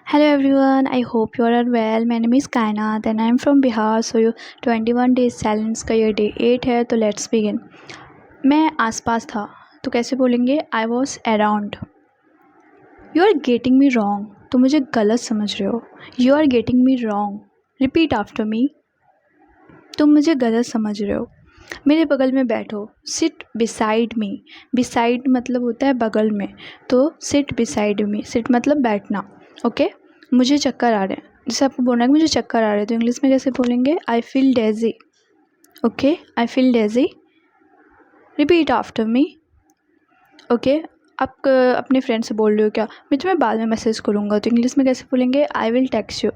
Hello everyone, I hope you all are well. My name is Kainat and I am from Bihar. So you 21 days challenge का ये day 8 है, तो let's begin. मैं आसपास था तो कैसे बोलेंगे? I was around. You are getting me wrong. तो मुझे गलत समझ रहे हो. You are getting me wrong. Repeat after me. तुम मुझे गलत समझ रहे हो. मेरे बगल में बैठो. Seat beside me. बिसाइड मतलब होता है बगल में, तो सिट बिसाइड मी. सिट मतलब बैठना. ओके. मुझे चक्कर आ रहे हैं. जैसे आपको बोलना है कि मुझे चक्कर आ रहे हैं, तो इंग्लिश में कैसे बोलेंगे? I feel Daisy. Okay, I feel Daisy. Repeat after me. Okay. आप अपने फ्रेंड से बोल रहे हो क्या, मैं तुम्हें बाद में मैसेज करूँगा, तो इंग्लिश में कैसे बोलेंगे? I will text you.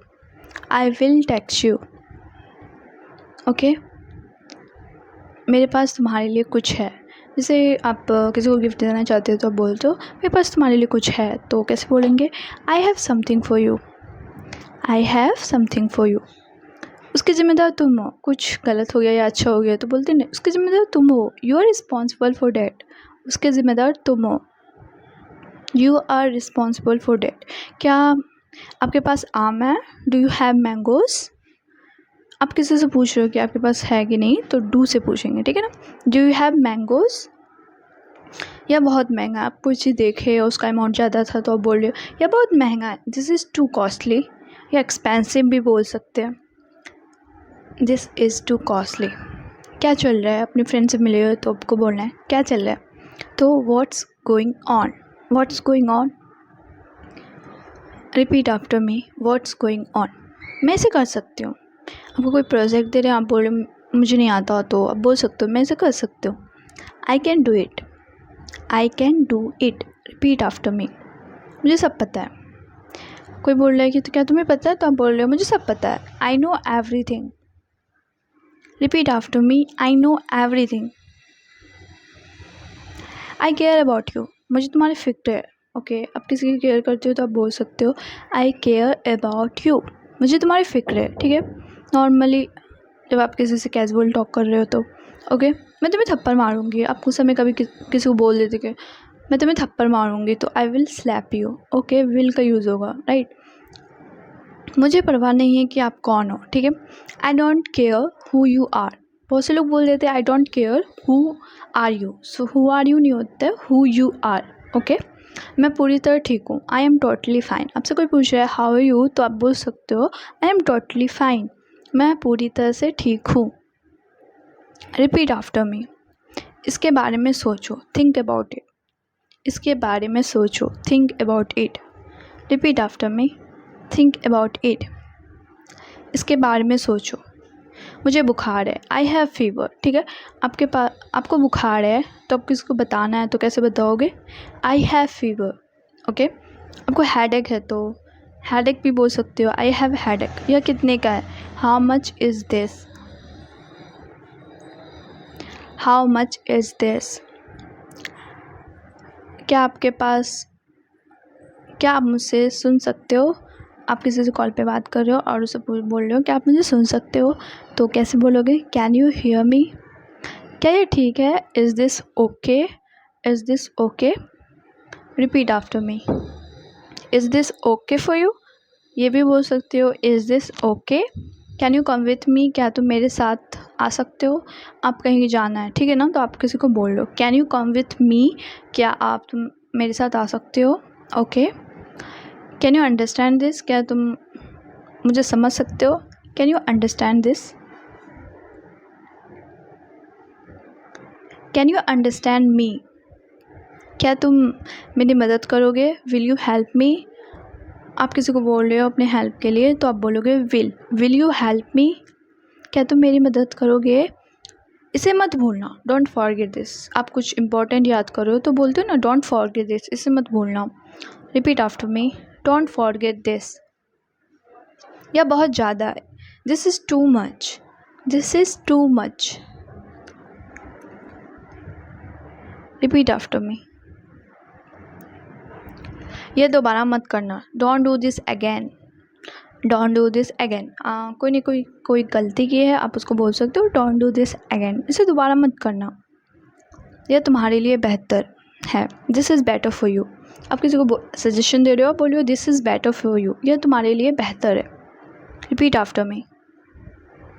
I will text you. Okay. मेरे पास तुम्हारे लिए कुछ है. जैसे आप किसी को गिफ्ट देना चाहते हो तो आप बोलते हो मेरे पास तुम्हारे लिए कुछ है, तो कैसे बोलेंगे? I have something for you. I have something for you. उसके ज़िम्मेदार तुम हो. कुछ गलत हो गया या अच्छा हो गया तो बोलते नहीं, उसके ज़िम्मेदार तुम हो. You are responsible for that. उसके ज़िम्मेदार तुम हो. You are responsible for that. क्या आपके पास आम है? Do you have mangoes? आप किसी से पूछ रहे हो कि आपके पास है कि नहीं, तो डू से पूछेंगे, ठीक है ना. Do you have mangoes. यह बहुत महंगा है. आप कोई चीज़ देखे और उसका अमाउंट ज़्यादा था तो आप बोल रहे हो यह बहुत महंगा है. This is to costly. या एक्सपेंसिव भी बोल सकते हैं. This is to costly. क्या चल रहा है? अपने फ्रेंड से मिले हो तो आपको बोलना है क्या चल रहा है. तो what's going on. What's going on. Repeat after me. What's going on. मैं इसे कर सकती हूँ. आपको कोई प्रोजेक्ट दे रहे हैं, आप बोल रहे हो मुझे नहीं आता, तो आप बोल सकते हो मैं इसे कर सकती हूँ. I can do it. I can do it. Repeat after मी. मुझे सब पता है. कोई बोल रहा है कि तो क्या तुम्हें पता है, तो आप बोल रहे हो मुझे सब पता है. I know everything. Repeat after me. I know everything. I care about you. मुझे तुम्हारी फिक्र है. ओके. आप किसी की केयर करते हो तो आप बोल सकते हो आई केयर अबाउट यू. मुझे तुम्हारी फिक्र है. ठीक है. नॉर्मली जब आप किसी से कैजुअल टॉक कर रहे हो तो ओके. मैं तुम्हें थप्पड़ मारूंगी. आप उस समय कभी किसी को बोल देते कि मैं तुम्हें थप्पड़ मारूंगी, तो I will slap you. Okay. Will का यूज़ होगा, राइट. मुझे परवाह नहीं है कि आप कौन हो. ठीक है. I don't care who you are. बहुत से लोग बोल देते हैं I don't care who are you. So who are you नहीं होता है, हु यू आर. ओके. मैं पूरी तरह ठीक हूँ. I am totally fine. आपसे कोई पूछ रहा है हाउ आर यू, तो आप बोल सकते हो आई एम टोटली फाइन. मैं पूरी तरह से ठीक हूँ. रिपीट आफ्टर मी. इसके बारे में सोचो. Think about it. इसके बारे में सोचो. Think about it. Repeat after me. Think about it. इसके बारे में सोचो. मुझे बुखार है. I have fever. ठीक है. आपको बुखार है तो आप किसको बताना है, तो कैसे बताओगे? I have fever. ओके. आपको हेडेक है तो हेडेक भी बोल सकते हो. I have headache. यह कितने का है? How much is this. How much is this. क्या आप मुझसे सुन सकते हो? आप किसी से कॉल पे बात कर रहे हो और उसे बोल रहे हो कि आप मुझे सुन सकते हो, तो कैसे बोलोगे? Can you hear me. क्या ये ठीक है? Is this okay. Is this okay. Repeat after me. Is this okay for you. ये भी बोल सकते हो is this okay. Can you come with me. क्या तुम मेरे साथ आ सकते हो? आप कहीं जाना है, ठीक है ना, तो आप किसी को बोल लो can you come with me. क्या तुम मेरे साथ आ सकते हो? Okay. Can you understand this. क्या तुम मुझे समझ सकते हो? Can you understand this. Can you understand me. क्या तुम मेरी मदद करोगे? Will you help me. आप किसी को बोल रहे हो अपने हेल्प के लिए, तो आप बोलोगे विल यू हेल्प मी. क्या तुम मेरी मदद करोगे? इसे मत भूलना. Don't forget this. आप कुछ इंपॉर्टेंट याद करो तो बोलते हो ना डोंट फॉरगेट दिस. इसे मत भूलना. Repeat after me. Don't forget this. यह बहुत ज़्यादा है. This is too much. This is too much. Repeat after मी. यह दोबारा मत करना. Don't do this again. Don't do this again. कोई नहीं कोई गलती की है, आप उसको बोल सकते हो डोंट डू दिस अगेन. इसे दोबारा मत करना. यह तुम्हारे लिए बेहतर है. This is better for you. आप किसी को सजेशन दे रहे हो, बोलिए this is better for you, यह तुम्हारे लिए बेहतर है। Repeat after me,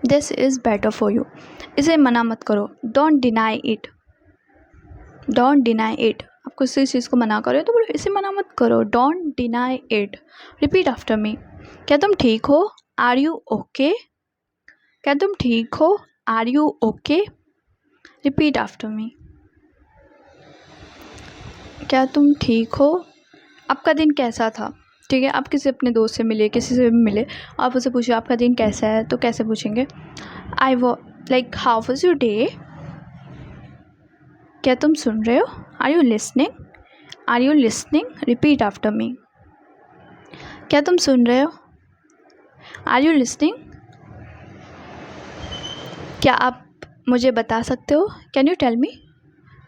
this is better for you. इसे मना मत करो, don't deny it, don't deny it. आप किसी चीज़ को मना करो तो बोलो इसे मना मत करो, don't deny it. Repeat after me, क्या तुम ठीक हो, आर यू ओके, क्या तुम ठीक हो, are you okay. Repeat after me, क्या तुम ठीक हो। आपका दिन कैसा था, ठीक है, आप किसी अपने दोस्त से मिले, किसी से भी मिले, आप उससे पूछिए आपका दिन कैसा है, तो कैसे पूछेंगे, आई वो like how was your day. क्या तुम सुन रहे हो, are you listening, are you listening. Repeat after me, क्या तुम सुन रहे हो, आर यू लिसनिंग। क्या आप मुझे बता सकते हो, कैन यू टेल मी,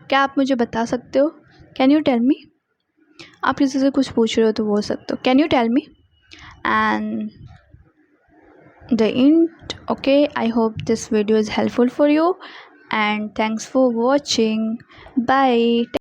क्या आप मुझे बता सकते हो, कैन यू टेल मी। आप किसी से कुछ पूछ रहे हो तो बोल सकते हो can you tell me. And the end. Okay, I hope this video is helpful for you and thanks for watching. Bye.